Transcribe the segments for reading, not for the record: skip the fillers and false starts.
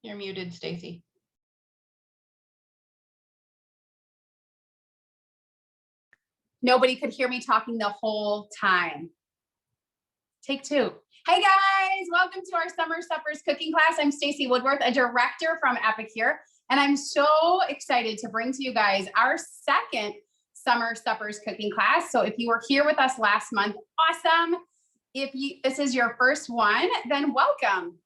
You're muted, Stacy. Nobody could hear me talking the whole time. Take two. Hey guys, welcome to our Summer Suppers cooking class. I'm Stacy Woodworth, a director from Epicure, and I'm so excited to bring to you guys our second Summer Suppers cooking class. So if you were here with us last month, awesome. If this is your first one, then welcome.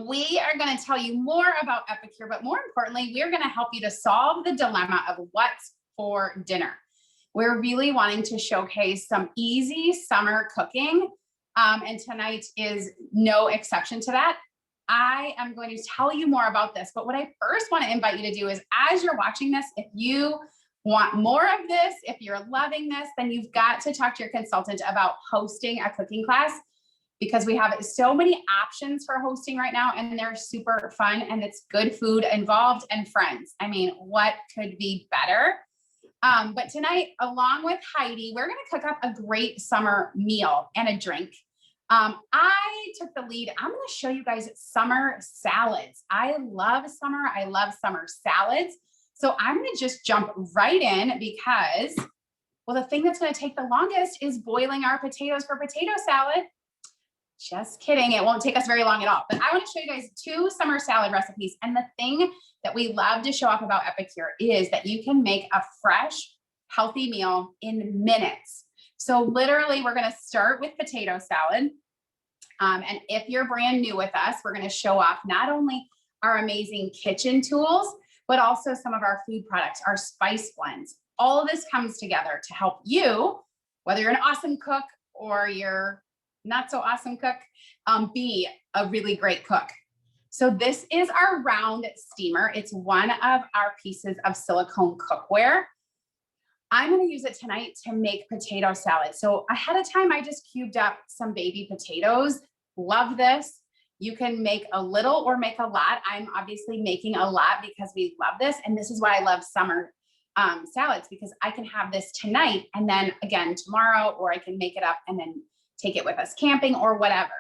We are going to tell you more about Epicure, but more importantly, we're going to help you to solve the dilemma of what's for dinner. We're really wanting to showcase some easy summer cooking, and tonight is no exception to that. I am going to tell you more about this, but what I first want to invite you to do is, as you're watching this, if you want more of this, if you're loving this, then you've got to talk to your consultant about hosting a cooking class, because we have so many options for hosting right now, and they're super fun, and it's good food involved and friends. I mean, what could be better? But tonight, along with Heidi, we're going to cook up a great summer meal and a drink. I took the lead. I'm going to show you guys summer salads. I love summer. I love summer salads. So I'm going to just jump right in because, well, the thing that's going to take the longest is boiling our potatoes for potato salad. Just kidding. It won't take us very long at all. But I want to show you guys two summer salad recipes. And the thing that we love to show off about Epicure is that you can make a fresh, healthy meal in minutes. So literally, we're going to start with potato salad. And if you're brand new with us, we're going to show off not only our amazing kitchen tools, but also some of our food products, our spice blends. All of this comes together to help you, whether you're an awesome cook or you're not so awesome cook, be a really great cook. So this is our round steamer. It's one of our pieces of silicone cookware. I'm going to use it tonight to make potato salad. So ahead of time, I just cubed up some baby potatoes. Love this. You can make a little or make a lot. I'm obviously making a lot because we love this. And this is why I love summer salads, because I can have this tonight and then again tomorrow, or I can make it up and then take it with us camping or whatever.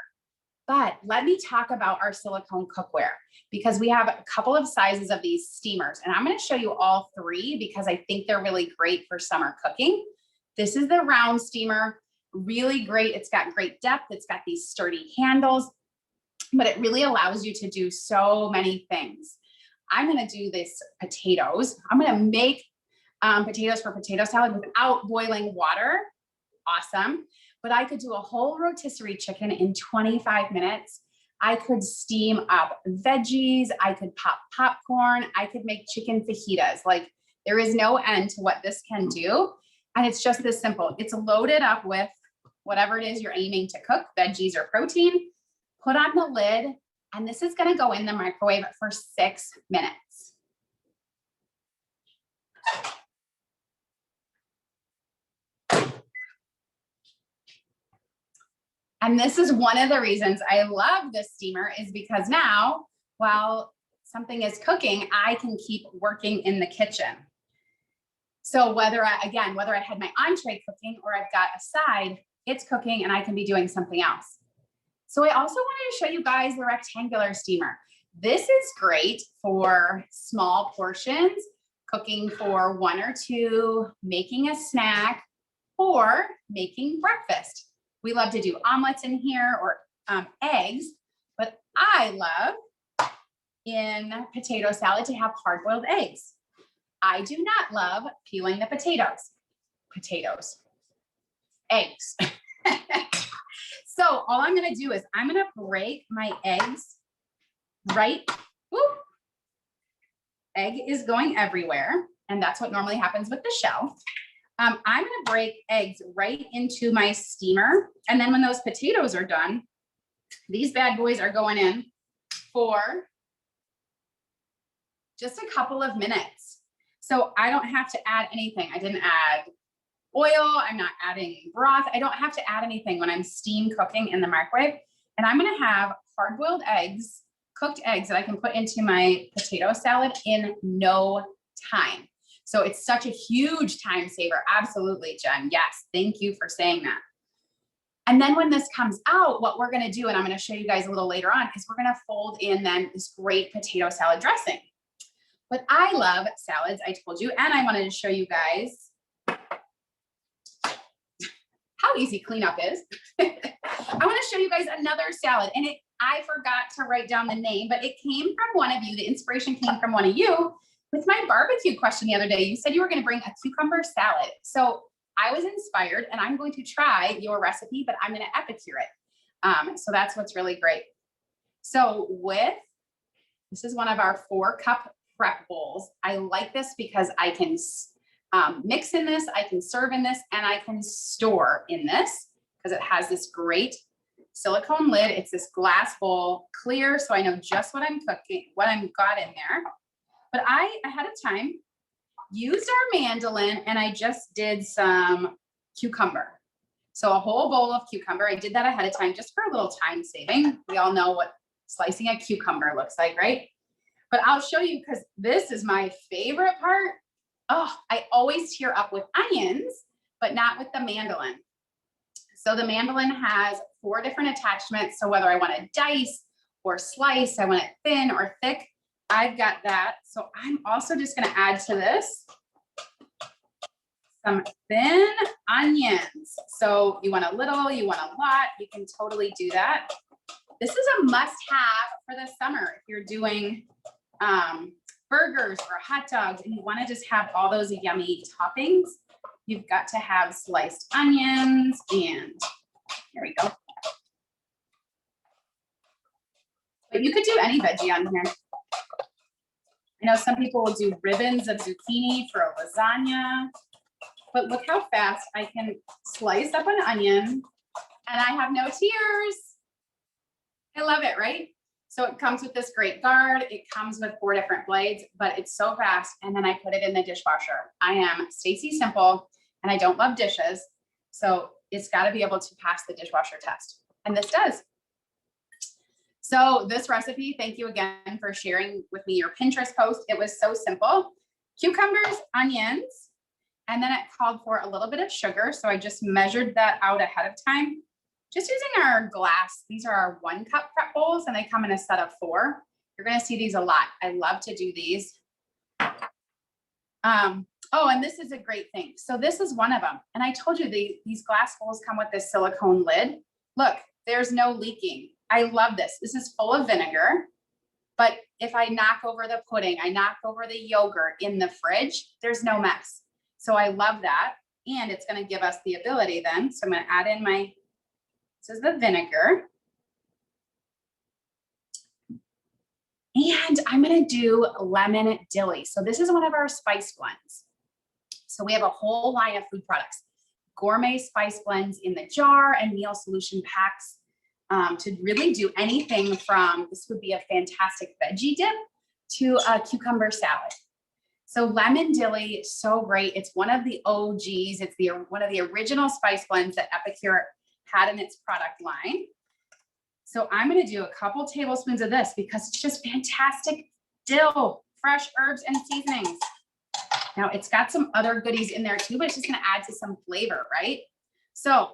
But let me talk about our silicone cookware, because we have a couple of sizes of these steamers, and I'm going to show you all three because I think they're really great for summer cooking. This is the round steamer, really great. It's got great depth. It's got these sturdy handles, but it really allows you to do so many things. I'm going to do this potatoes. I'm going to make potatoes for potato salad without boiling water. Awesome. But I could do a whole rotisserie chicken in 25 minutes. I could steam up veggies. I could pop popcorn. I could make chicken fajitas. Like, there is no end to what this can do. And it's just this simple. It's loaded up with whatever it is you're aiming to cook, veggies or protein. Put on the lid, and this is going to go in the microwave for 6 minutes. And this is one of the reasons I love this steamer, is because now, while something is cooking, I can keep working in the kitchen. So whether I had my entree cooking or I've got a side, it's cooking and I can be doing something else. So I also wanted to show you guys the rectangular steamer. This is great for small portions, cooking for one or two, making a snack, or making breakfast. We love to do omelets in here, or eggs, but I love in potato salad to have hard-boiled eggs. I do not love peeling the potatoes. Eggs. So all I'm going to do is I'm going to break my eggs right. Whoop. Egg is going everywhere, and that's what normally happens with the shell. I'm going to break eggs right into my steamer. And then when those potatoes are done, these bad boys are going in for just a couple of minutes. So I don't have to add anything. I didn't add oil. I'm not adding broth. I don't have to add anything when I'm steam cooking in the microwave. And I'm going to have hard-boiled eggs, cooked eggs that I can put into my potato salad in no time. So it's such a huge time saver. Absolutely, Jen. Yes, thank you for saying that. And then when this comes out, what we're going to do, and I'm going to show you guys a little later on, is we're going to fold in then this great potato salad dressing. But I love salads, I told you, and I wanted to show you guys how easy cleanup is. I want to show you guys another salad, and I forgot to write down the name, but it came from one of you. The inspiration came from one of you with my barbecue question the other day. You said you were going to bring a cucumber salad. So I was inspired, and I'm going to try your recipe, but I'm going to Epicure it. So that's what's really great. So this is one of our 4-cup prep bowls. I like this because I can mix in this, I can serve in this, and I can store in this because it has this great silicone lid. It's this glass bowl, clear, so I know just what I'm cooking, what I've got in there. But I, ahead of time, used our mandolin, and I just did some cucumber. So a whole bowl of cucumber. I did that ahead of time just for a little time saving. We all know what slicing a cucumber looks like, right? But I'll show you because this is my favorite part. Oh, I always tear up with onions, but not with the mandolin. So the mandolin has 4 different attachments. So whether I want to dice or slice, I want it thin or thick, I've got that. So I'm also just going to add to this some thin onions. So you want a little, you want a lot, you can totally do that. This is a must-have for the summer if you're doing burgers or hot dogs and you want to just have all those yummy toppings. You've got to have sliced onions, and here we go. But you could do any veggie on here. I know some people will do ribbons of zucchini for a lasagna, but look how fast I can slice up an onion and I have no tears. I love it, right? So it comes with this great guard. It comes with 4 different blades, but it's so fast. And then I put it in the dishwasher. I am Stacy Simple and I don't love dishes. So it's got to be able to pass the dishwasher test. And this does. So this recipe, thank you again for sharing with me your Pinterest post. It was so simple. Cucumbers, onions, and then it called for a little bit of sugar. So I just measured that out ahead of time. Just using our glass, these are our 1-cup prep bowls and they come in a set of 4. You're gonna see these a lot. I love to do these. Oh, and this is a great thing. So this is one of them. And I told you these glass bowls come with this silicone lid. Look, there's no leaking. I love this. This is full of vinegar, but if I knock over the pudding, I knock over the yogurt in the fridge, there's no mess. So I love that. And it's gonna give us the ability then. So I'm gonna add in this is the vinegar. And I'm gonna do lemon dilly. So this is one of our spice blends. So we have a whole line of food products, gourmet spice blends in the jar and meal solution packs to really do anything from, this would be a fantastic veggie dip to a cucumber salad. So lemon dilly, so great. It's one of the OGs. It's one of the original spice blends that Epicure had in its product line. So I'm going to do a couple tablespoons of this because it's just fantastic dill, fresh herbs and seasonings. Now it's got some other goodies in there too, but it's just going to add to some flavor, right? So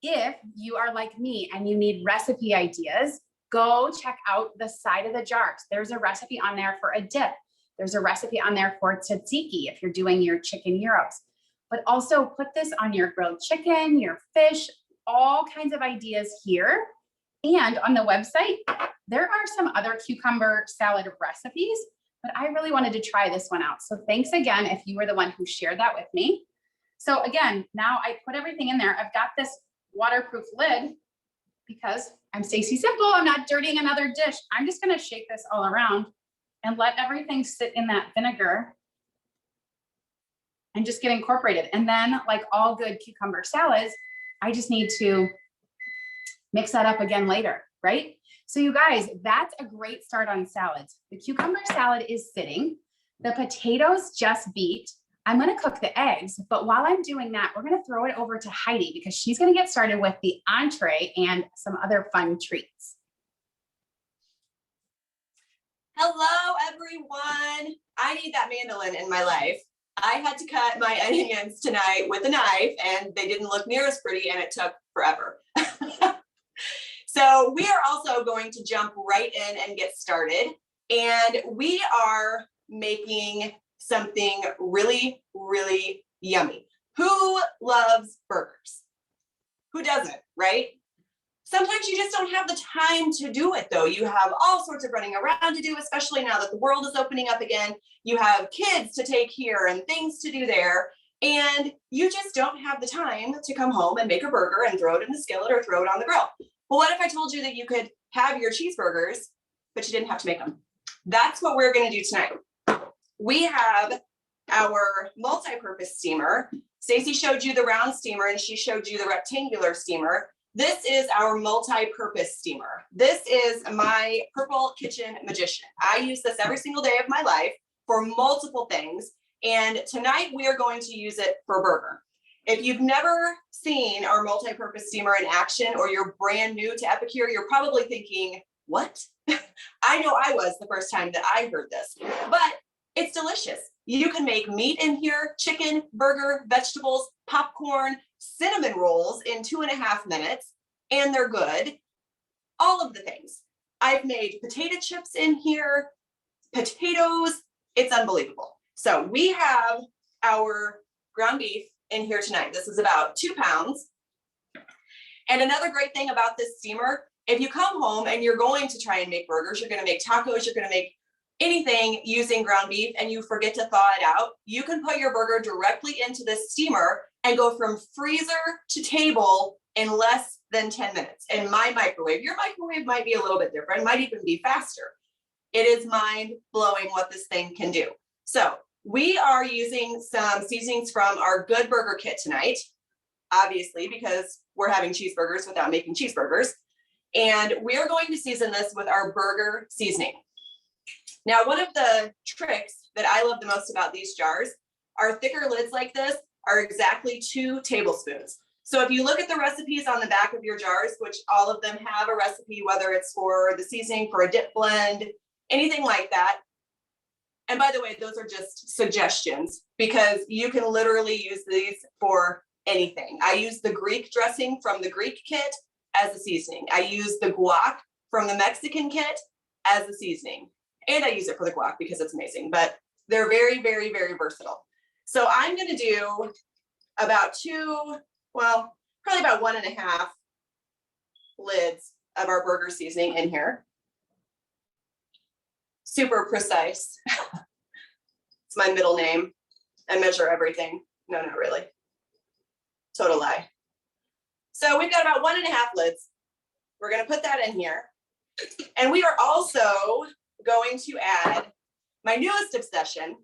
if you are like me and you need recipe ideas, go check out the side of the jars. There's a recipe on there for a dip. There's a recipe on there for tzatziki if you're doing your chicken gyros. But also put this on your grilled chicken, your fish, all kinds of ideas here. And on the website, there are some other cucumber salad recipes, but I really wanted to try this one out. So thanks again if you were the one who shared that with me. So again, now I put everything in there. I've got this waterproof lid because I'm Stacy Simple. I'm not dirtying another dish. I'm just going to shake this all around and let everything sit in that vinegar and just get incorporated. And then, like all good cucumber salads, I just need to mix that up again later, right? So you guys, that's a great start on salads. The cucumber salad is sitting. The potatoes just beat. I'm going to cook the eggs, but while I'm doing that, we're going to throw it over to Heidi because she's going to get started with the entree and some other fun treats. Hello, everyone. I need that mandolin in my life. I had to cut my onions tonight with a knife and they didn't look near as pretty and it took forever. So we are also going to jump right in and get started. And we are making something really, really yummy. Who loves burgers? Who doesn't, right? Sometimes you just don't have the time to do it though. You have all sorts of running around to do, especially now that the world is opening up again. You have kids to take here and things to do there. And you just don't have the time to come home and make a burger and throw it in the skillet or throw it on the grill. Well, what if I told you that you could have your cheeseburgers, but you didn't have to make them? That's what we're going to do tonight. We have our multi-purpose steamer. Stacy showed you the round steamer and she showed you the rectangular steamer. This is our multi-purpose steamer. This is my purple kitchen magician. I use this every single day of my life for multiple things. And tonight we are going to use it for burger. If you've never seen our multi-purpose steamer in action or you're brand new to Epicure, you're probably thinking, what? I know I was the first time that I heard this, but it's delicious. You can make meat in here, chicken, burger, vegetables, popcorn, cinnamon rolls in 2.5 minutes, and they're good. All of the things. I've made potato chips in here, potatoes. It's unbelievable. So we have our ground beef in here tonight. This is about 2 pounds. And another great thing about this steamer, if you come home and you're going to try and make burgers, you're going to make tacos, you're going to make anything using ground beef and you forget to thaw it out, you can put your burger directly into this steamer and go from freezer to table in less than 10 minutes. In my microwave, your microwave might be a little bit different, might even be faster. It is mind blowing what this thing can do. So we are using some seasonings from our Good Burger Kit tonight, obviously, because we're having cheeseburgers without making cheeseburgers. And we're going to season this with our burger seasoning. Now, one of the tricks that I love the most about these jars, our thicker lids like this are exactly 2 tablespoons. So if you look at the recipes on the back of your jars, which all of them have a recipe, whether it's for the seasoning for a dip blend, anything like that. And by the way, those are just suggestions because you can literally use these for anything. I use the Greek dressing from the Greek kit as a seasoning. I use the guac from the Mexican kit as a seasoning. And I use it for the guac because it's amazing, but they're very, very, very versatile. So I'm going to do about 2, well, probably about 1.5 lids of our burger seasoning in here. Super precise. It's my middle name. I measure everything. No, not really. Total lie. So we've got about 1.5 lids. We're going to put that in here. And we are also going to add my newest obsession.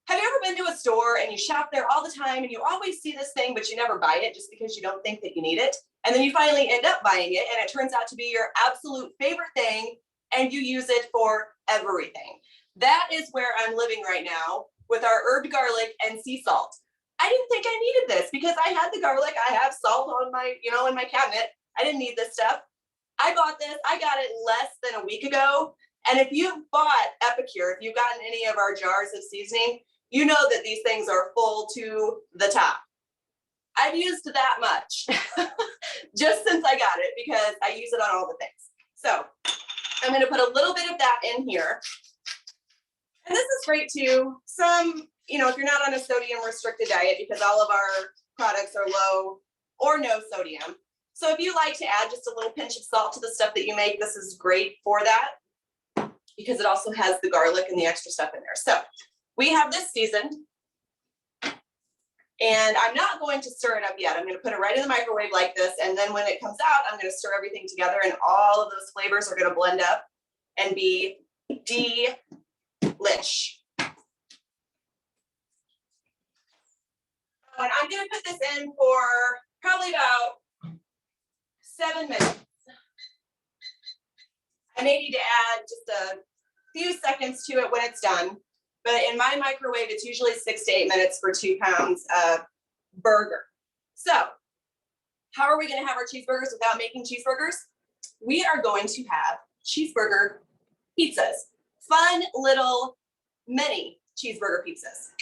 Have you ever been to a store and you shop there all the time and you always see this thing, but you never buy it just because you don't think that you need it? And then you finally end up buying it and it turns out to be your absolute favorite thing and you use it for everything. That is where I'm living right now with our herbed garlic and sea salt. I didn't think I needed this because I had the garlic, I have salt on my, in my cabinet. I didn't need this stuff. I bought this, I got it less than a week ago. And if you've bought Epicure, if you've gotten any of our jars of seasoning, you know that these things are full to the top. I've used that much just since I got it because I use it on all the things. So I'm going to put a little bit of that in here. And this is great too. Some, if you're not on a sodium restricted diet, because all of our products are low or no sodium. So if you like to add just a little pinch of salt to the stuff that you make, this is great for that because it also has the garlic and the extra stuff in there. So we have this seasoned and I'm not going to stir it up yet. I'm going to put it right in the microwave like this. And then when it comes out, I'm going to stir everything together and all of those flavors are going to blend up and be delish. And I'm going to put this in for probably about 7 minutes. I may need to add just a few seconds to it when it's done, but in my microwave, it's usually 6 to 8 minutes for 2 pounds of burger. So how are we going to have our cheeseburgers without making cheeseburgers? We are going to have cheeseburger pizzas, fun little mini cheeseburger pizzas.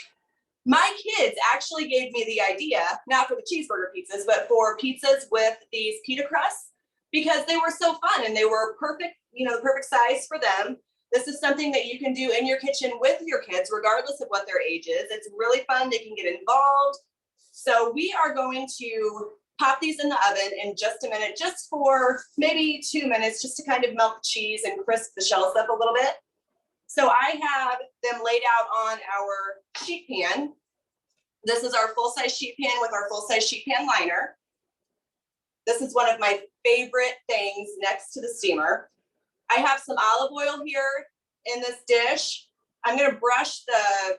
My kids actually gave me the idea, not for the cheeseburger pizzas, but for pizzas with these pita crusts, because they were so fun and they were perfect, the perfect size for them. This is something that you can do in your kitchen with your kids, regardless of what their age is. It's really fun. They can get involved. So we are going to pop these in the oven in just a minute, just for maybe 2 minutes, just to kind of melt the cheese and crisp the shells up a little bit. So I have them laid out on our sheet pan. This is our full-size sheet pan with our full-size sheet pan liner. This is one of my favorite things next to the steamer. I have some olive oil here in this dish. I'm going to brush the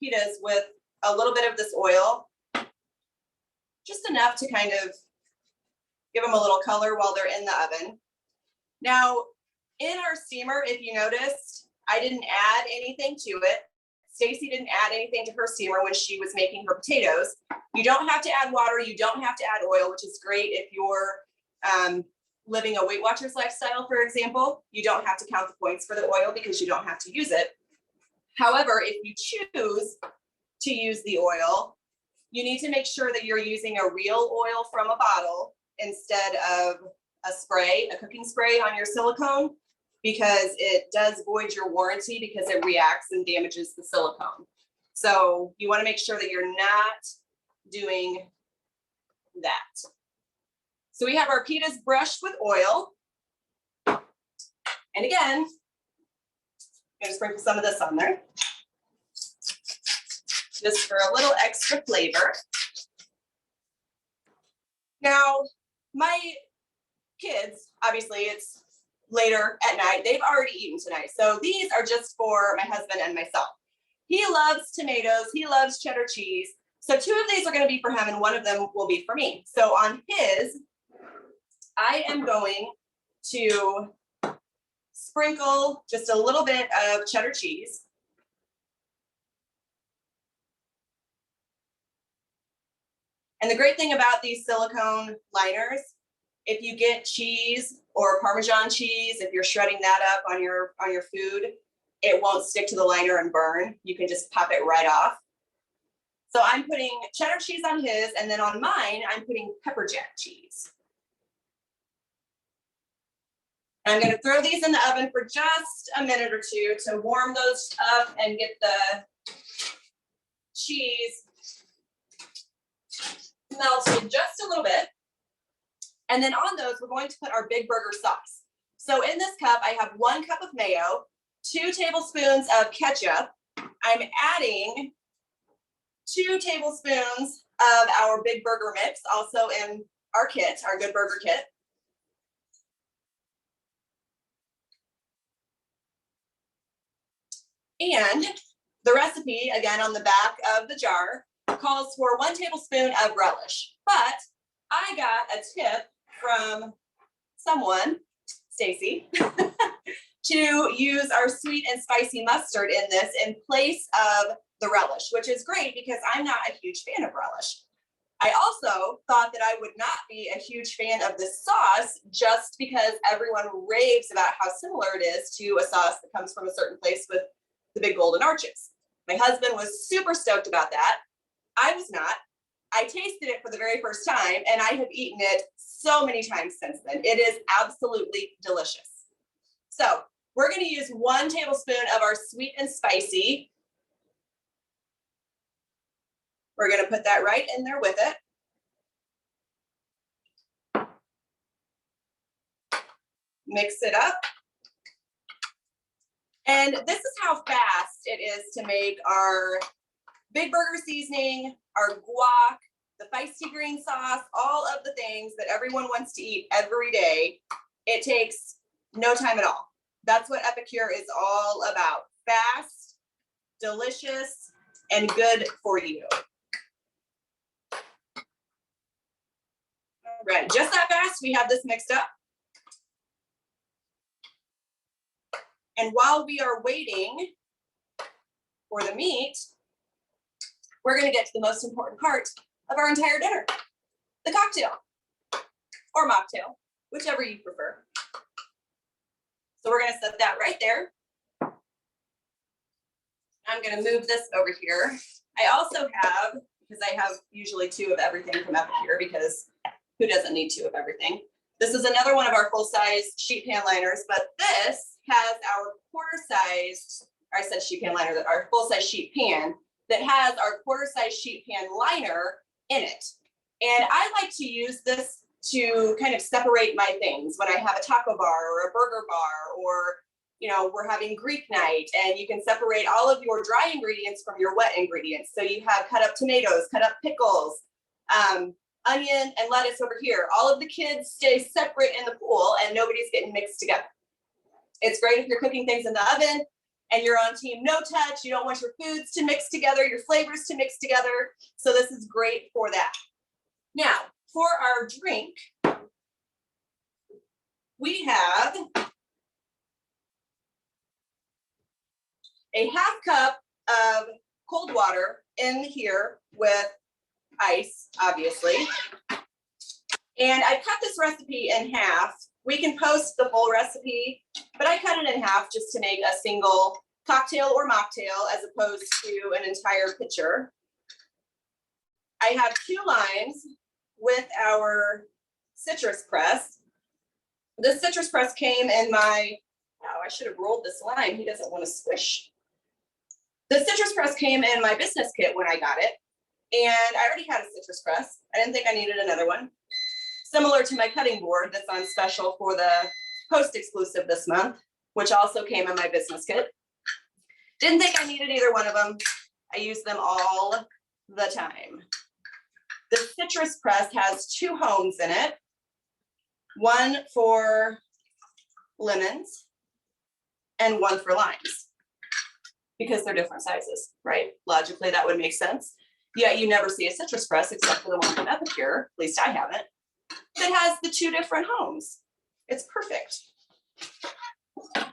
pitas with a little bit of this oil, just enough to kind of give them a little color while they're in the oven. Now, in our steamer, if you noticed, I didn't add anything to it. Stacy didn't add anything to her steamer when she was making her potatoes. You don't have to add water. You don't have to add oil, which is great if you're living a Weight Watchers lifestyle, for example. You don't have to count the points for the oil because you don't have to use it. However, if you choose to use the oil, you need to make sure that you're using a real oil from a bottle instead of a spray, a cooking spray on your silicone, because it does void your warranty because it reacts and damages the silicone. So you want to make sure that you're not doing that. So we have our pitas brushed with oil. And again, I'm going to sprinkle some of this on there, just for a little extra flavor. Now, my kids, obviously it's later at night, they've already eaten tonight. So these are just for my husband and myself. He loves tomatoes, he loves cheddar cheese. So 2 of these are going to be for him and 1 of them will be for me. So on his, I am going to sprinkle just a little bit of cheddar cheese. And the great thing about these silicone liners, if you get cheese or Parmesan cheese, if you're shredding that up on your food, it won't stick to the liner and burn. You can just pop it right off. So I'm putting cheddar cheese on his, and then on mine, I'm putting pepper jack cheese. I'm going to throw these in the oven for just a minute or 2 to warm those up and get the cheese melted just a little bit. And then on those, we're going to put our Big Burger sauce. So in this cup, I have 1 cup of mayo, 2 tablespoons of ketchup. I'm adding 2 tablespoons of our Big Burger mix, also in our kit, our Good Burger kit. And the recipe, again, on the back of the jar, calls for 1 tablespoon of relish. But I got a tip from someone, Stacy, to use our sweet and spicy mustard in this in place of the relish, which is great because I'm not a huge fan of relish. I also thought that I would not be a huge fan of this sauce just because everyone raves about how similar it is to a sauce that comes from a certain place with the big golden arches. My husband was super stoked about that. I was not. I tasted it for the very first time and I have eaten it so many times since then. It is absolutely delicious. So we're going to use 1 tablespoon of our sweet and spicy. We're going to put that right in there with it. Mix it up. And this is how fast it is to make our Big Burger seasoning, our guac, the feisty green sauce, all of the things that everyone wants to eat every day. It takes no time at all. That's what Epicure is all about. Fast, delicious, and good for you. All right, just that fast, we have this mixed up. And while we are waiting for the meat, we're going to get to the most important part of our entire dinner, the cocktail or mocktail, whichever you prefer. So we're going to set that right there. I'm gonna move this over here. I also have, because I have usually 2 of everything from Epicure, because who doesn't need 2 of everything? This is another one of our full-size sheet pan liners, but this has our quarter-sized, or I said sheet pan liner, that our full-size sheet pan that has our quarter-size sheet pan liner in it. And I like to use this to kind of separate my things when I have a taco bar or a burger bar, or you know, we're having Greek night, and you can separate all of your dry ingredients from your wet ingredients. So you have cut up tomatoes, cut up pickles, onion and lettuce over here. All of the kids stay separate in the pool and nobody's getting mixed together. It's great if you're cooking things in the oven and you're on team no touch. You don't want your foods to mix together, your flavors to mix together. So this is great for that. Now, for our drink, we have a half cup of cold water in here with ice, obviously. And I cut this recipe in half. We can post the full recipe, but I cut it in half just to make a single cocktail or mocktail as opposed to an entire pitcher. I have 2 limes with our citrus press. This citrus press came in my, oh, I should have rolled this lime. He doesn't want to squish. The citrus press came in my business kit when I got it, and I already had a citrus press. I didn't think I needed another one. Similar to my cutting board that's on special for the post exclusive this month, which also came in my business kit. Didn't think I needed either one of them. I use them all the time. The citrus press has 2 homes in it. One for lemons and one for limes, because they're different sizes, right? Logically, that would make sense. Yet you never see a citrus press except for the one from Epicure, at least I haven't, that has the 2 different homes. It's perfect. And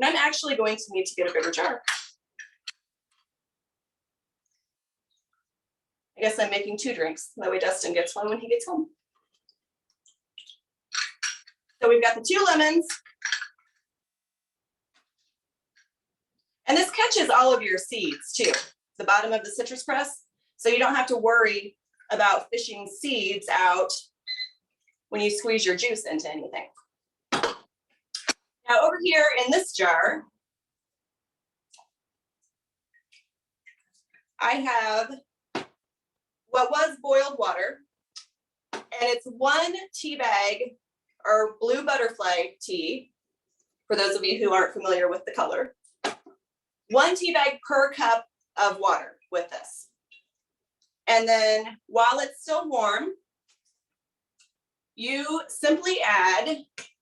I'm actually going to need to get a bigger jar. I guess I'm making 2 drinks. That way Dustin gets one when he gets home. So we've got the 2 lemons. And this catches all of your seeds too, the bottom of the citrus press. So you don't have to worry about fishing seeds out when you squeeze your juice into anything. Now over here in this jar, I have what was boiled water, and it's 1 tea bag or blue butterfly tea, for those of you who aren't familiar with the color. 1 tea bag per cup of water with this. And then while it's still warm, you simply add,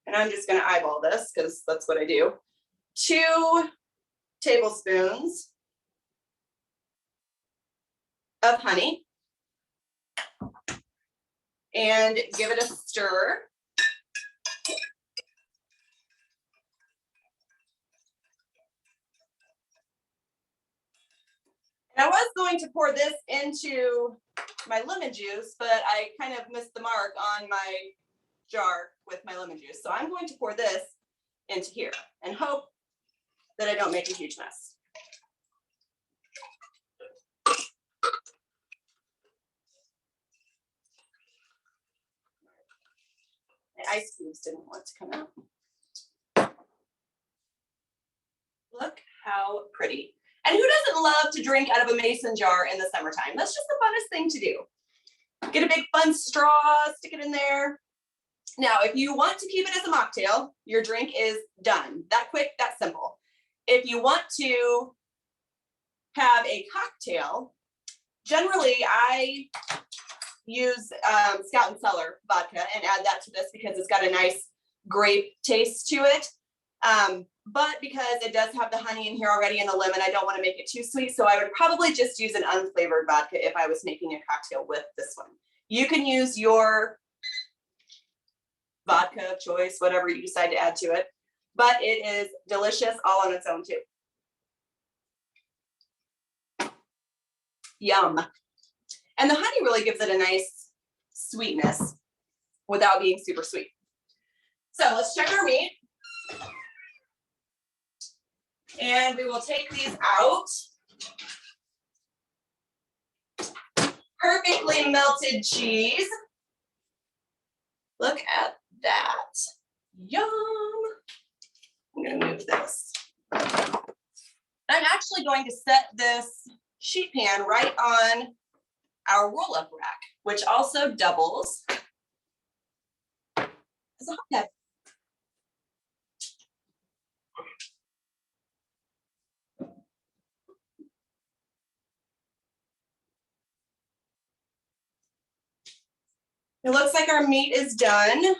and I'm just going to eyeball this because that's what I do, 2 tablespoons of honey, and give it a stir. And I was going to pour this into my lemon juice, but I kind of missed the mark on my jar with my lemon juice. So I'm going to pour this into here and hope that I don't make a huge mess. My ice cubes didn't want to come out. Look how pretty. And who doesn't love to drink out of a mason jar in the summertime? That's just the funnest thing to do. Get a big fun straw, stick it in there. Now, if you want to keep it as a mocktail, your drink is done. That quick, that simple. If you want to have a cocktail, generally I use Scout and Cellar vodka and add that to this because it's got a nice grape taste to it. But because it does have the honey in here already and the lemon, I don't want to make it too sweet. So I would probably just use an unflavored vodka if I was making a cocktail with this one. You can use your vodka of choice, whatever you decide to add to it, but it is delicious all on its own too. Yum. And the honey really gives it a nice sweetness without being super sweet. So let's check our meat. And we will take these out. Perfectly melted cheese. Look at that. Yum. I'm gonna move this. I'm actually going to set this sheet pan right on our roll-up rack, which also doubles as a hot pad. It looks like our meat is done.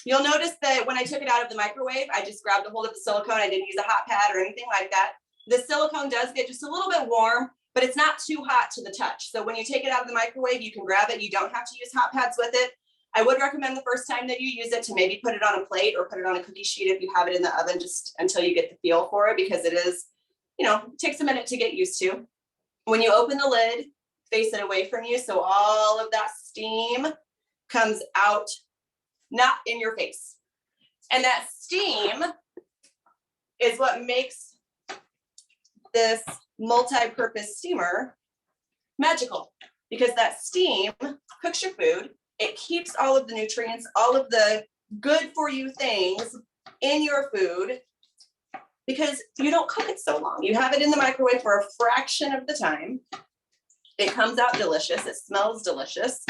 You'll notice that when I took it out of the microwave, I just grabbed a hold of the silicone. I didn't use a hot pad or anything like that. The silicone does get just a little bit warm, but it's not too hot to the touch. So when you take it out of the microwave, you can grab it. You don't have to use hot pads with it. I would recommend the first time that you use it to maybe put it on a plate or put it on a cookie sheet if you have it in the oven, just until you get the feel for it, because it is, you know, it takes a minute to get used to. When you open the lid, face it away from you, so all of that steam comes out, not in your face. And that steam is what makes this multi-purpose steamer magical, because that steam cooks your food. It keeps all of the nutrients, all of the good for you things in your food, because you don't cook it so long. You have it in the microwave for a fraction of the time. It comes out delicious. It smells delicious.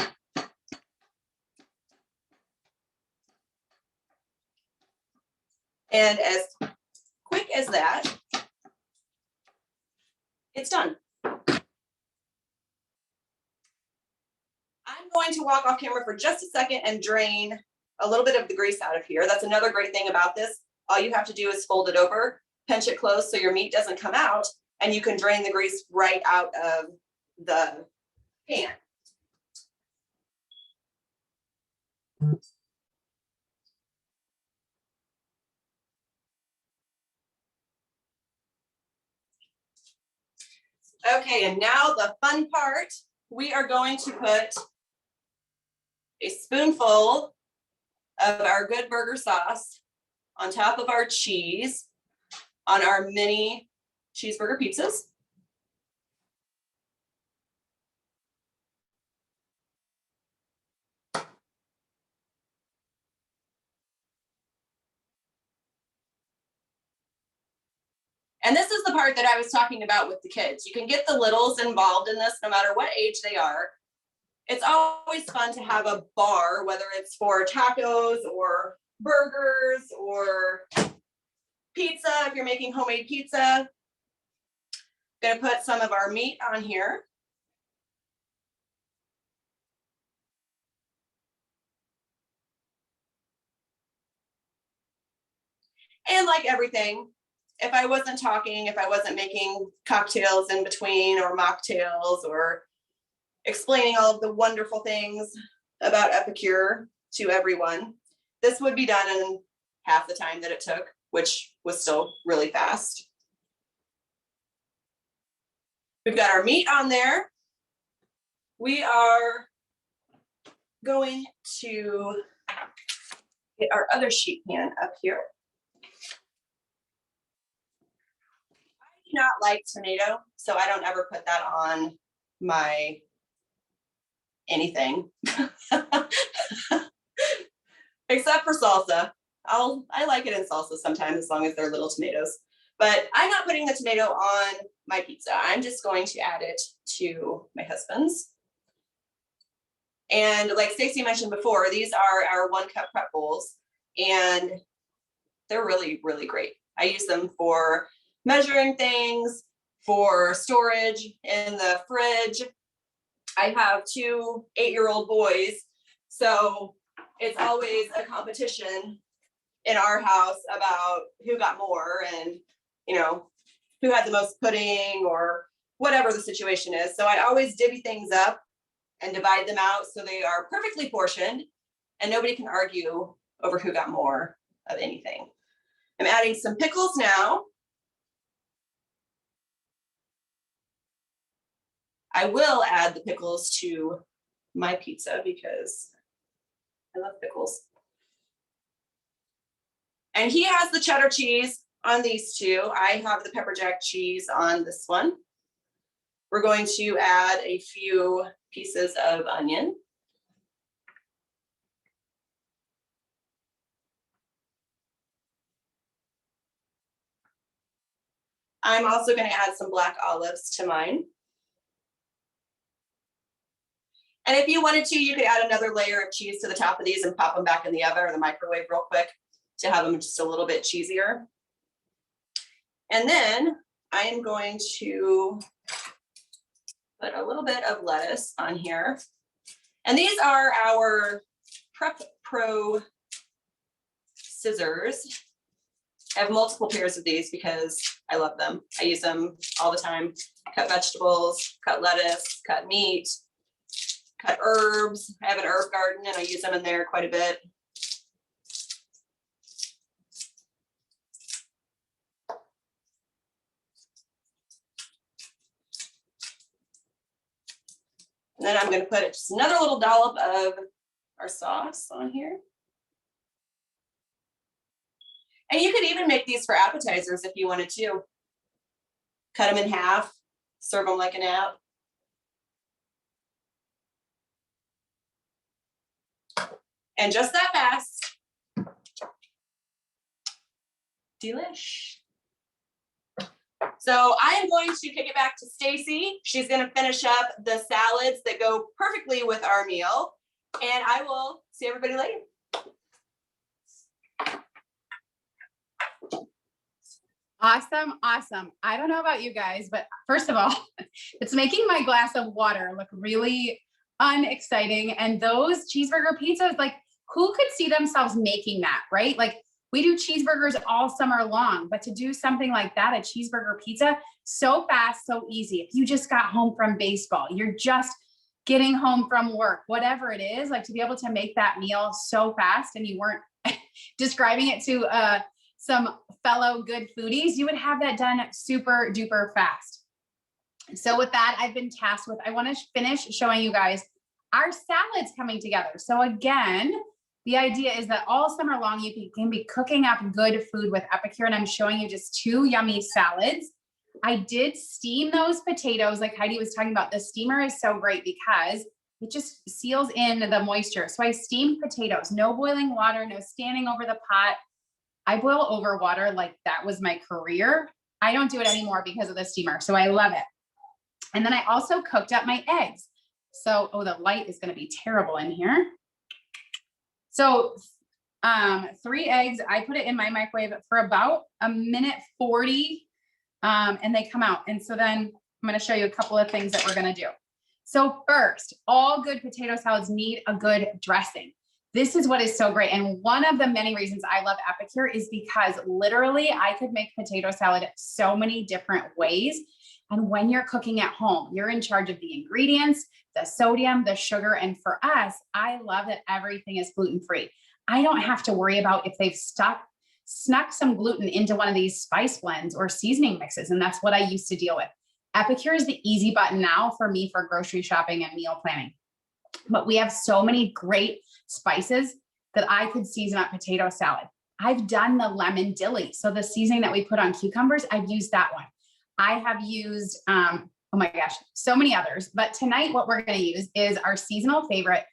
And as quick as that, it's done. I'm going to walk off camera for just a second and drain a little bit of the grease out of here. That's another great thing about this. All you have to do is fold it over, pinch it close so your meat doesn't come out, and you can drain the grease right out of the pan. Okay, and now the fun part, we are going to put a spoonful of our good burger sauce on top of our cheese on our mini cheeseburger pizzas. And this is the part that I was talking about with the kids. You can get the littles involved in this no matter what age they are. It's always fun to have a bar, whether it's for tacos or burgers or pizza, if you're making homemade pizza. Gonna put some of our meat on here. And like everything, if I wasn't talking, if I wasn't making cocktails in between or mocktails or explaining all of the wonderful things about Epicure to everyone, this would be done in half the time that it took, which was still really fast. We've got our meat on there. We are going to get our other sheet pan up here. I do not like tomato, so I don't ever put that on my anything. Except for salsa. I like it in salsa sometimes, as long as they're little tomatoes. But I'm not putting the tomato on my pizza. I'm just going to add it to my husband's. And like Stacey mentioned before, these are our 1 cup prep bowls, and they're really, really great. I use them for measuring things, for storage in the fridge. I have 2 8-year-old boys, so it's always a competition in our house about who got more and, you know, who had the most pudding or whatever the situation is. So I always divvy things up and divide them out so they are perfectly portioned and nobody can argue over who got more of anything. I'm adding some pickles now. I will add the pickles to my pizza because I love pickles. And he has the cheddar cheese. on these two. I have the pepper jack cheese on this one. We're going to add a few pieces of onion. I'm also going to add some black olives to mine. And if you wanted to, you could add another layer of cheese to the top of these and pop them back in the oven or the microwave real quick to have them just a little bit cheesier. And then I am going to put a little bit of lettuce on here. And these are our Prep Pro scissors. I have multiple pairs of these because I love them. I use them all the time. Cut vegetables, cut lettuce, cut meat, cut herbs. I have an herb garden and I use them in there quite a bit. And then I'm going to put just another little dollop of our sauce on here. And you could even make these for appetizers if you wanted to. Cut them in half, serve them like an app. And just that fast. Delish. So I am going to kick it back to Stacy. She's going to finish up the salads that go perfectly with our meal. And I will see everybody later. Awesome, awesome. I don't know about you guys, but first of all, it's making my glass of water look really unexciting. And those cheeseburger pizzas, like who could see themselves making that, right? Like we do cheeseburgers all summer long, but to do something like that, a cheeseburger pizza, so fast, so easy. If you just got home from baseball, you're just getting home from work, whatever it is, like to be able to make that meal so fast and you weren't describing it to some fellow good foodies, you would have that done super duper fast. So with that, I've been tasked with, I want to finish showing you guys our salads coming together. So again, the idea is that all summer long, you can be cooking up good food with Epicure, and I'm showing you just 2 yummy salads. I did steam those potatoes like Heidi was talking about. The steamer is so great because it just seals in the moisture. So I steamed potatoes, no boiling water, no standing over the pot. I boil over water like that was my career. I don't do it anymore because of the steamer. So I love it. And then I also cooked up my eggs. So, oh, the light is going to be terrible in here. So 3 eggs, I put it in my microwave for about 1:40 and they come out. And so then I'm going to show you a couple of things that we're going to do. So first, all good potato salads need a good dressing. This is what is so great. And one of the many reasons I love Epicure is because literally I could make potato salad so many different ways. And when you're cooking at home, you're in charge of the ingredients, the sodium, the sugar. And for us, I love that everything is gluten-free. I don't have to worry about if they've snuck some gluten into one of these spice blends or seasoning mixes. And that's what I used to deal with. Epicure is the easy button now for me for grocery shopping and meal planning. But we have so many great spices that I could season up potato salad. I've done the lemon dilly. So the seasoning that we put on cucumbers, I've used that one. I have used, oh my gosh, so many others. But tonight, what we're going to use is our seasonal favorite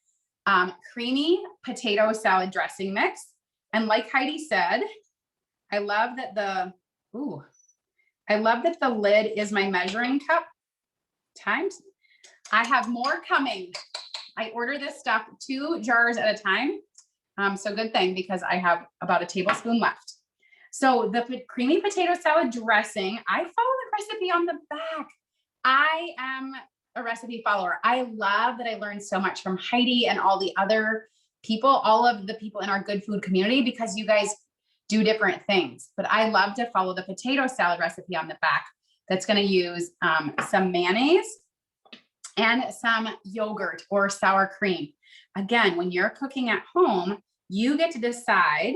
creamy potato salad dressing mix. And like Heidi said, I love that the lid is my measuring cup times. I have more coming. I order this stuff 2 jars at a time. So good thing because I have about a tablespoon left. So the creamy potato salad dressing, I follow the recipe on the back. I am a recipe follower. I love that I learned so much from Heidi and all the other people, all of the people in our good food community, because you guys do different things. But I love to follow the potato salad recipe on the back. That's going to use some mayonnaise and some yogurt or sour cream. Again, when you're cooking at home, you get to decide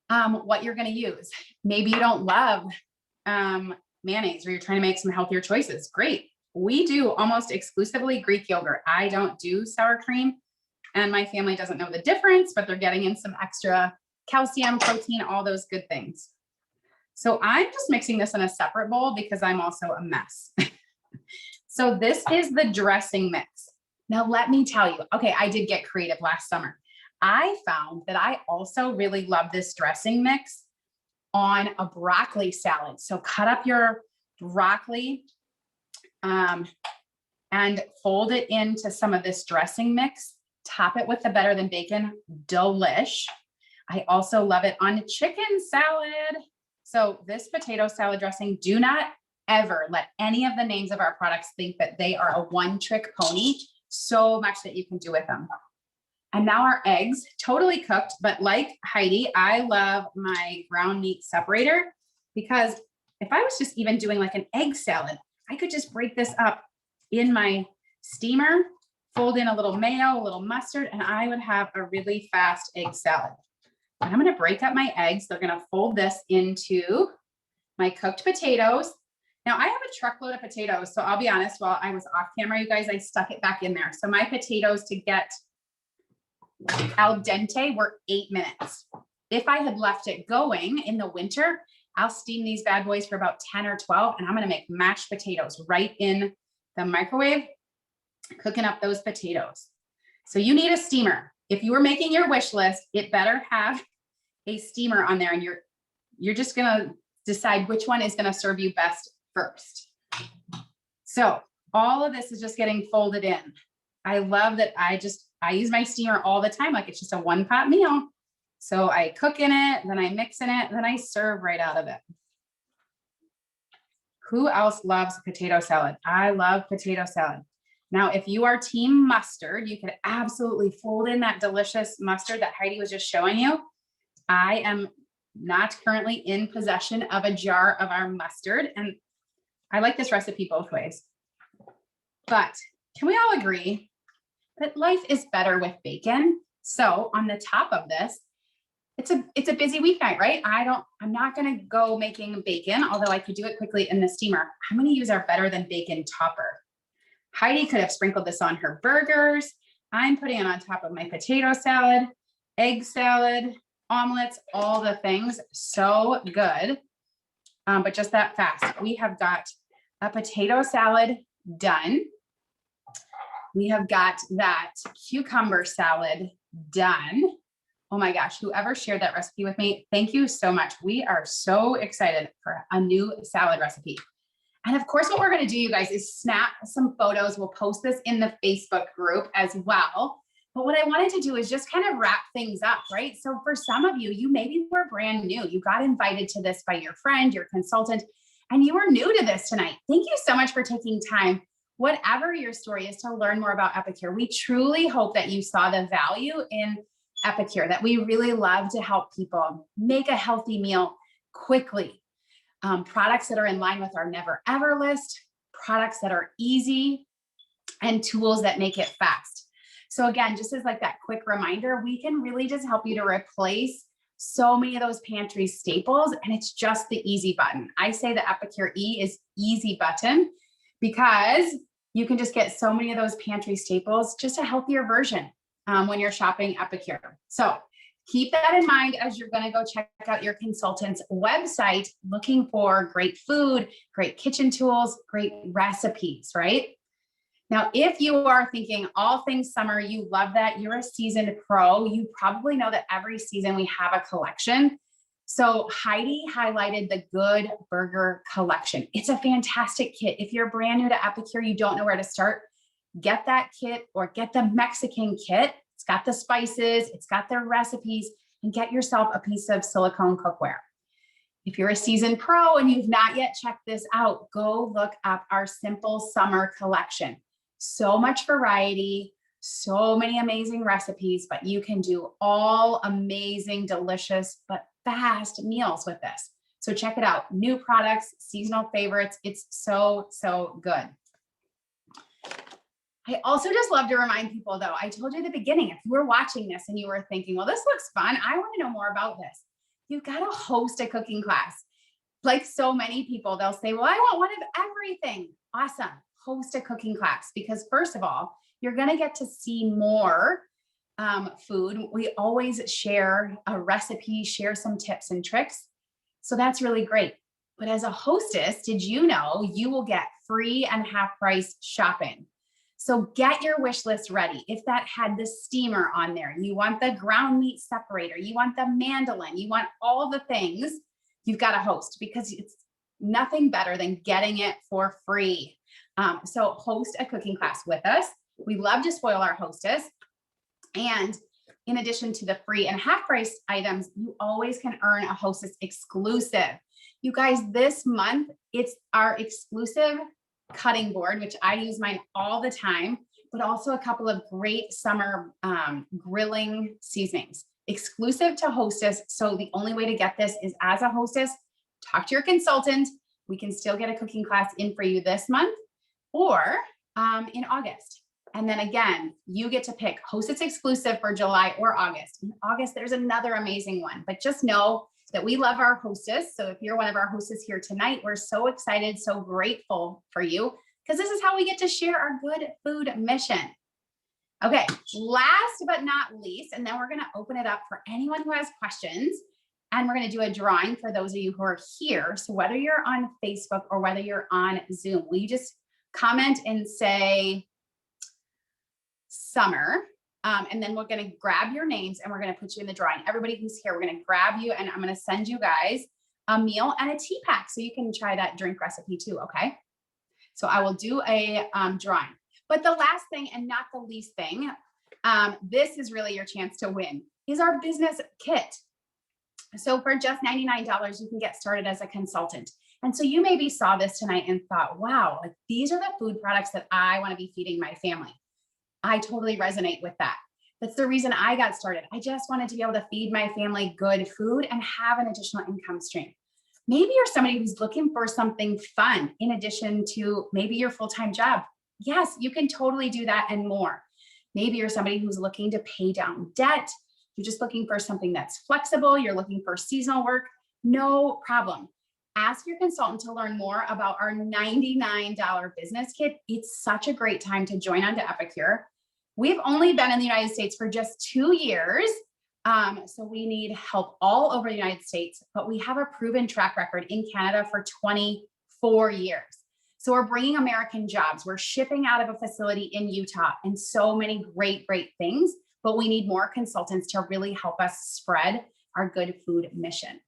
what you're going to use. Maybe you don't love mayonnaise or you're trying to make some healthier choices. Great. We do almost exclusively Greek yogurt. I don't do sour cream and my family doesn't know the difference, but they're getting in some extra calcium, protein, all those good things. So I'm just mixing this in a separate bowl because I'm also a mess. So this is the dressing mix. Now let me tell you, okay, I did get creative last summer. I found that I also really love this dressing mix on a broccoli salad. So cut up your broccoli and fold it into some of this dressing mix. Top it with the Better Than Bacon. Delish. I also love it on chicken salad. So this potato salad dressing, do not ever let any of the names of our products think that they are a one-trick pony. So much that you can do with them. And now our eggs, totally cooked, but like Heidi, I love my ground meat separator because if I was just even doing like an egg salad, I could just break this up in my steamer, fold in a little mayo, a little mustard, and I would have a really fast egg salad. And I'm gonna break up my eggs. They're gonna fold this into my cooked potatoes. Now I have a truckload of potatoes, so I'll be honest, while I was off camera, you guys, I stuck it back in there. So my potatoes to get al dente were 8 minutes. If I had left it going in the winter, I'll steam these bad boys for about 10 or 12, and I'm gonna make mashed potatoes right in the microwave, cooking up those potatoes. So you need a steamer. If you were making your wish list, it better have a steamer on there, and you're just gonna decide which one is gonna serve you best first. So all of this is just getting folded in. I love that I use my steamer all the time, like it's just a one-pot meal. So I cook in it, then I mix in it, then I serve right out of it. Who else loves potato salad? I love potato salad. Now, if you are team mustard, you could absolutely fold in that delicious mustard that Heidi was just showing you. I am not currently in possession of a jar of our mustard, and I like this recipe both ways. But can we all agree that life is better with bacon? So on the top of this, it's a busy weeknight, right? I'm not gonna go making bacon, although I could do it quickly in the steamer. I'm gonna use our Better Than Bacon topper. Heidi could have sprinkled this on her burgers. I'm putting it on top of my potato salad, egg salad, omelets, all the things. So good, but just that fast. We have got a potato salad done. We have got that cucumber salad done. Oh my gosh, whoever shared that recipe with me, thank you so much. We are so excited for a new salad recipe. And of course, what we're gonna do, you guys, is snap some photos. We'll post this in the Facebook group as well. But what I wanted to do is just kind of wrap things up, right? So for some of you, you maybe were brand new. You got invited to this by your friend, your consultant, and you were new to this tonight. Thank you so much for taking time, whatever your story is, to learn more about Epicure. We truly hope that you saw the value in Epicure, that we really love to help people make a healthy meal quickly. Products that are in line with our never ever list, products that are easy, and tools that make it fast. So again, just as like that quick reminder, we can really just help you to replace so many of those pantry staples, and it's just the easy button. I say the Epicure E is easy button because you can just get so many of those pantry staples, just a healthier version when you're shopping Epicure. So keep that in mind as you're going to go check out your consultant's website, looking for great food, great kitchen tools, great recipes, right? Now, if you are thinking all things summer, you love that, you're a seasoned pro, you probably know that every season we have a collection. So Heidi highlighted the Good Burger collection. It's a fantastic kit. If you're brand new to Epicure, you don't know where to start, get that kit or get the Mexican kit. It's got the spices, it's got their recipes, and get yourself a piece of silicone cookware. If you're a seasoned pro and you've not yet checked this out, go look up our Simple Summer collection. So much variety, so many amazing recipes, but you can do all amazing, delicious, but fast meals with this. So check it out. New products, seasonal favorites. It's so, so good. I also just love to remind people though, I told you at the beginning, if you were watching this and you were thinking, well, this looks fun, I want to know more about this. You've got to host a cooking class. Like so many people, they'll say, well, I want one of everything. Awesome. Host a cooking class, because first of all, you're going to get to see more food. We always share a recipe, share some tips and tricks. So that's really great. But as a hostess, did you know you will get free and half price shopping? So get your wish list ready. If that had the steamer on there, you want the ground meat separator, you want the mandolin, you want all the things, you've got to host, because it's nothing better than getting it for free. So host a cooking class with us. We love to spoil our hostess. And in addition to the free and half price items, you always can earn a hostess exclusive. You guys, this month, it's our exclusive cutting board, which I use mine all the time, but also a couple of great summer grilling seasonings exclusive to hostess. So the only way to get this is as a hostess, talk to your consultant. We can still get a cooking class in for you this month or in August. And then again, you get to pick hostess exclusive for July or August. In August, there's another amazing one, but just know that we love our hostess. So if you're one of our hostess here tonight, we're so excited, so grateful for you, because this is how we get to share our good food mission. Okay, last but not least, and then we're gonna open it up for anyone who has questions, and we're gonna do a drawing for those of you who are here. So whether you're on Facebook or whether you're on Zoom, will you just comment and say, summer, and then we're going to grab your names and we're going to put you in the drawing. Everybody who's here, we're going to grab you and I'm going to send you guys a meal and a tea pack so you can try that drink recipe too. Okay. So I will do a drawing, but the last thing and not the least thing, this is really your chance to win, is our business kit. So for just $99, you can get started as a consultant. And so you maybe saw this tonight and thought, wow, like these are the food products that I want to be feeding my family. I totally resonate with that. That's the reason I got started. I just wanted to be able to feed my family good food and have an additional income stream. Maybe you're somebody who's looking for something fun in addition to maybe your full-time job. Yes, you can totally do that and more. Maybe you're somebody who's looking to pay down debt. You're just looking for something that's flexible. You're looking for seasonal work. No problem. Ask your consultant to learn more about our $99 business kit. It's such a great time to join onto Epicure. We've only been in the United States for just 2 years. So we need help all over the United States, but we have a proven track record in Canada for 24 years. So we're bringing American jobs. We're shipping out of a facility in Utah and so many great, great things, but we need more consultants to really help us spread our good food mission.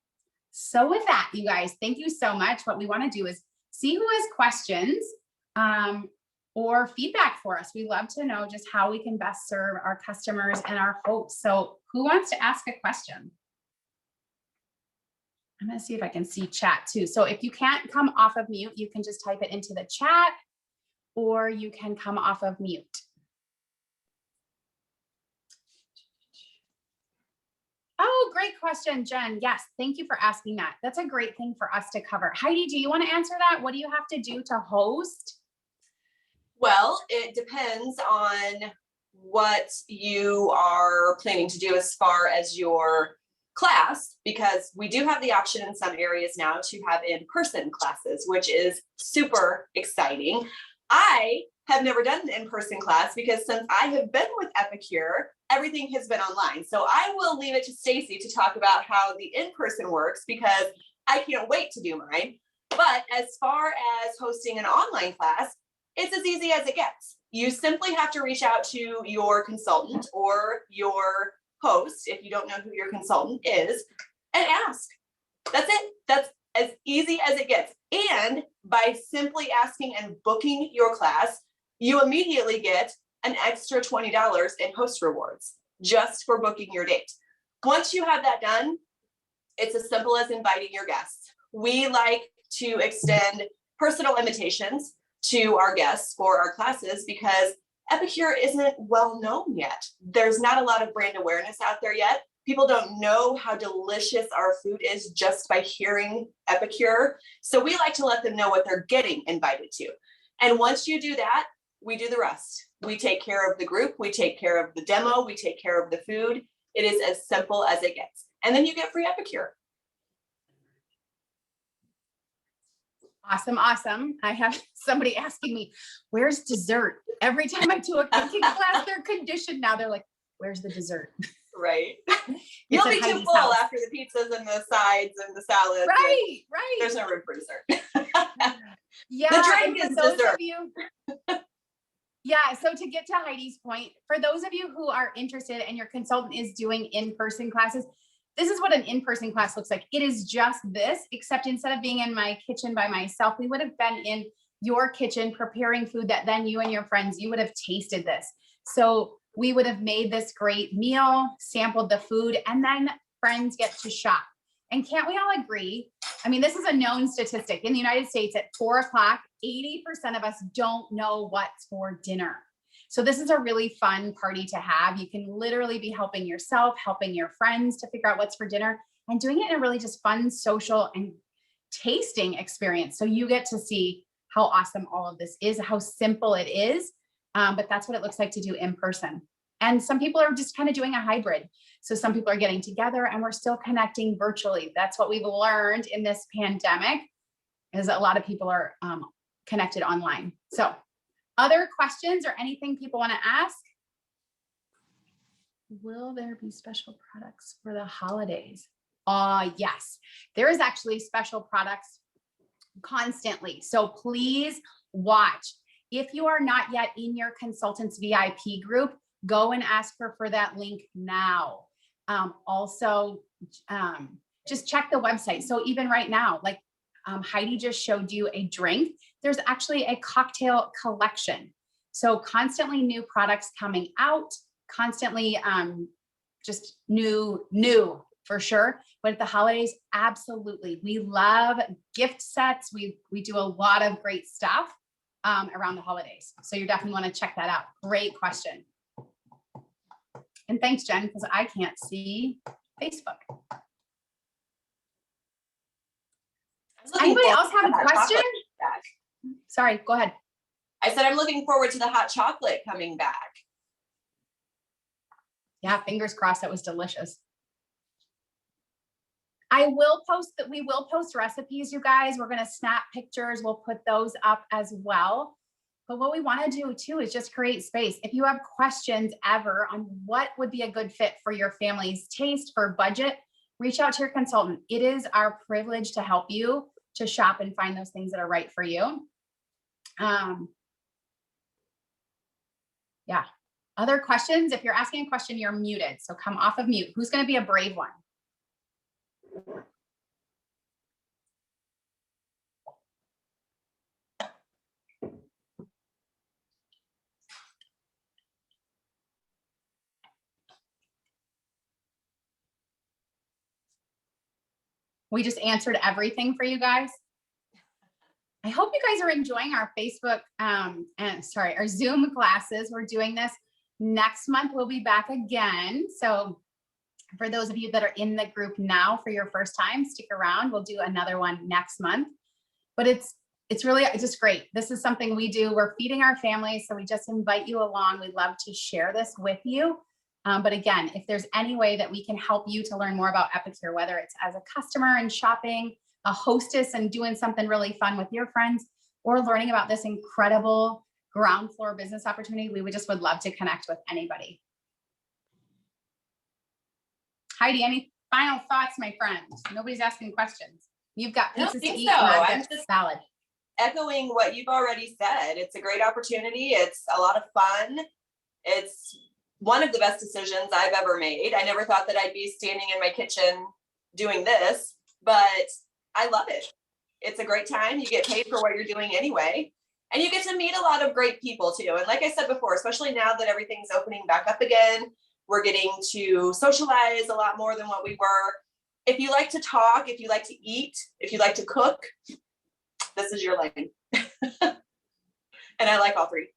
So with that, you guys, thank you so much. What we want to do is see who has questions or feedback for us. We love to know just how we can best serve our customers and our hosts. So who wants to ask a question? I'm going to see if I can see chat too. So if you can't come off of mute, you can just type it into the chat or you can come off of mute. Oh, great question, Jen. Yes, thank you for asking that. That's a great thing for us to cover. Heidi, do you want to answer that? What do you have to do to host? Well, it depends on what you are planning to do as far as your class, because we do have the option in some areas now to have in-person classes, which is super exciting. I have never done an in-person class because since I have been with Epicure, everything has been online. So I will leave it to Stacy to talk about how the in-person works because I can't wait to do mine. But as far as hosting an online class, it's as easy as it gets. You simply have to reach out to your consultant or your host, if you don't know who your consultant is, and ask. That's it. That's as easy as it gets. And by simply asking and booking your class, you immediately get an extra $20 in host rewards just for booking your date. Once you have that done, it's as simple as inviting your guests. We like to extend personal invitations to our guests for our classes because Epicure isn't well known yet. There's not a lot of brand awareness out there yet. People don't know how delicious our food is just by hearing Epicure. So we like to let them know what they're getting invited to. And once you do that, we do the rest. We take care of the group, we take care of the demo, we take care of the food. It is as simple as it gets. And then you get free Epicure. Awesome, awesome. I have somebody asking me, where's dessert? Every time I do a cooking class, they're conditioned now. They're like, Where's the dessert? Right. You'll be too full after the pizzas and the sides and the salads. Right. There's no room for dessert. Yeah. The drink is dessert. Yeah. So to get to Heidi's point, for those of you who are interested and your consultant is doing in-person classes, this is what an in-person class looks like. It is just this, except instead of being in my kitchen by myself, we would have been in your kitchen preparing food that then you and your friends, you would have tasted this. So we would have made this great meal, sampled the food, and then friends get to shop. And can't we all agree? I mean, this is a known statistic. In the United States at 4 o'clock, 80% of us don't know what's for dinner. So this is a really fun party to have. You can literally be helping yourself, helping your friends to figure out what's for dinner, and doing it in a really just fun, social, and tasting experience. So you get to see how awesome all of this is, how simple it is. But that's what it looks like to do in person. And some people are just kind of doing a hybrid. So some people are getting together and we're still connecting virtually. That's what we've learned in this pandemic, is a lot of people are connected online. So other questions or anything people want to ask? Will there be special products for the holidays? Yes, there is actually special products constantly. So please watch. If you are not yet in your consultant's VIP group, go and ask her for that link now. Also, just check the website. So even right now, like Heidi just showed you a drink, there's actually a cocktail collection. So constantly new products coming out, constantly just new for sure. But at the holidays, absolutely. We love gift sets. We do a lot of great stuff around the holidays. So you definitely want to check that out. Great question. And thanks, Jen, because I can't see Facebook. Anybody else have a question? Sorry, go ahead. I said, I'm looking forward to the hot chocolate coming back. Yeah, fingers crossed. That was delicious. I will post that. We will post recipes, you guys. We're going to snap pictures. We'll put those up as well. But what we want to do too is just create space. If you have questions ever on what would be a good fit for your family's taste for budget, reach out to your consultant. It is our privilege to help you to shop and find those things that are right for you. Yeah. Other questions? If you're asking a question, you're muted. So come off of mute. Who's going to be a brave one? We just answered everything for you guys. I hope you guys are enjoying our Facebook, our Zoom classes. We're doing this next month. We'll be back again. So for those of you that are in the group now for your first time, stick around. We'll do another one next month. But it's really just great. This is something we do. We're feeding our families. So we just invite you along. We'd love to share this with you. But again, if there's any way that we can help you to learn more about Epicure, whether it's as a customer and shopping, a hostess and doing something really fun with your friends, or learning about this incredible ground floor business opportunity, we would love to connect with anybody. Heidi, any final thoughts, my friend? Nobody's asking questions. You've got pizzas to eat. I'm just salad. Echoing what you've already said. It's a great opportunity. It's a lot of fun. It's one of the best decisions I've ever made. I never thought that I'd be standing in my kitchen doing this, but I love it. It's a great time. You get paid for what you're doing anyway. And you get to meet a lot of great people too. And like I said before, especially now that everything's opening back up again, we're getting to socialize a lot more than what we were. If you like to talk, if you like to eat, if you like to cook, this is your lane. And I like all three.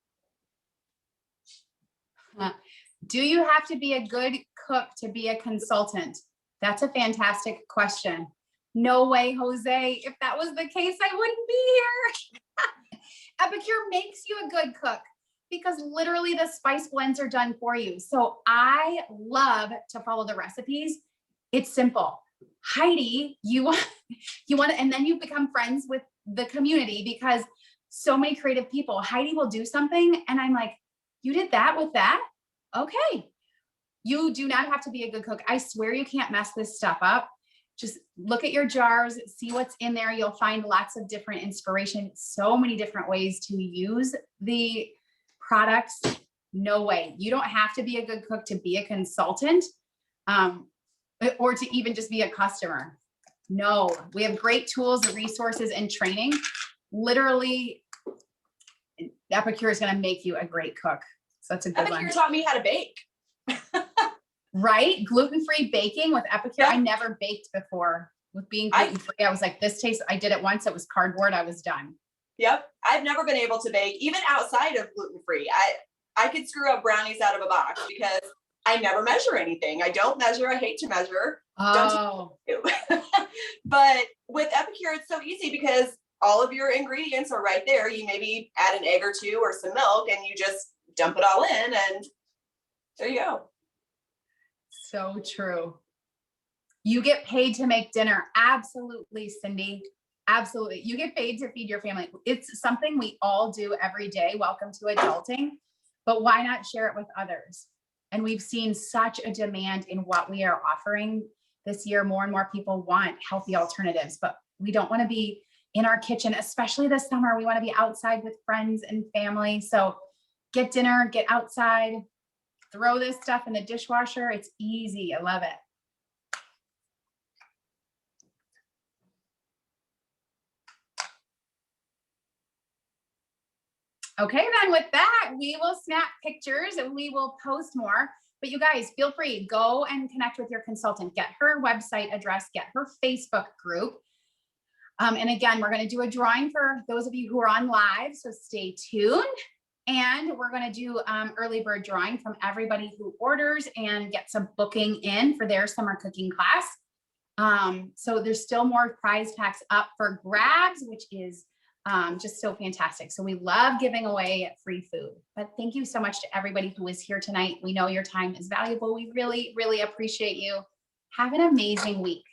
Do you have to be a good cook to be a consultant? That's a fantastic question. No way, Jose. If that was the case, I wouldn't be here. Epicure makes you a good cook because literally the spice blends are done for you. So I love to follow the recipes. It's simple. Heidi, you want to, and then you become friends with the community because so many creative people. Heidi will do something and I'm like, you did that with that? Okay. You do not have to be a good cook. I swear you can't mess this stuff up. Just look at your jars, see what's in there. You'll find lots of different inspiration, so many different ways to use the products. No way. You don't have to be a good cook to be a consultant, or to even just be a customer. No, we have great tools, resources, and training. Literally, Epicure is going to make you a great cook. So that's a good one. Epicure taught me how to bake. Right? Gluten-free baking with Epicure. Yep. I never baked before with being gluten-free. I was like, this tastes, I did it once. It was cardboard. I was done. Yep. I've never been able to bake, even outside of gluten-free. I could screw up brownies out of a box because I never measure anything. I don't measure. I hate to measure. Oh. But with Epicure, it's so easy because all of your ingredients are right there. You maybe add an egg or two or some milk and you just dump it all in and there you go. So true. You get paid to make dinner. Absolutely, Cindy. Absolutely. You get paid to feed your family. It's something we all do every day. Welcome to adulting. But why not share it with others? And we've seen such a demand in what we are offering this year. More and more people want healthy alternatives, but we don't want to be in our kitchen, especially this summer. We want to be outside with friends and family. So get dinner, get outside, throw this stuff in the dishwasher. It's easy. I love it. Okay, then with that, we will snap pictures and we will post more. But you guys, feel free, go and connect with your consultant, get her website address, get her Facebook group. And again, we're going to do a drawing for those of you who are on live, so stay tuned. And we're going to do early bird drawing from everybody who orders and gets a booking in for their summer cooking class. So there's still more prize packs up for grabs, which is just so fantastic. So we love giving away free food. But thank you so much to everybody who is here tonight. We know your time is valuable. We really, really appreciate you. Have an amazing week.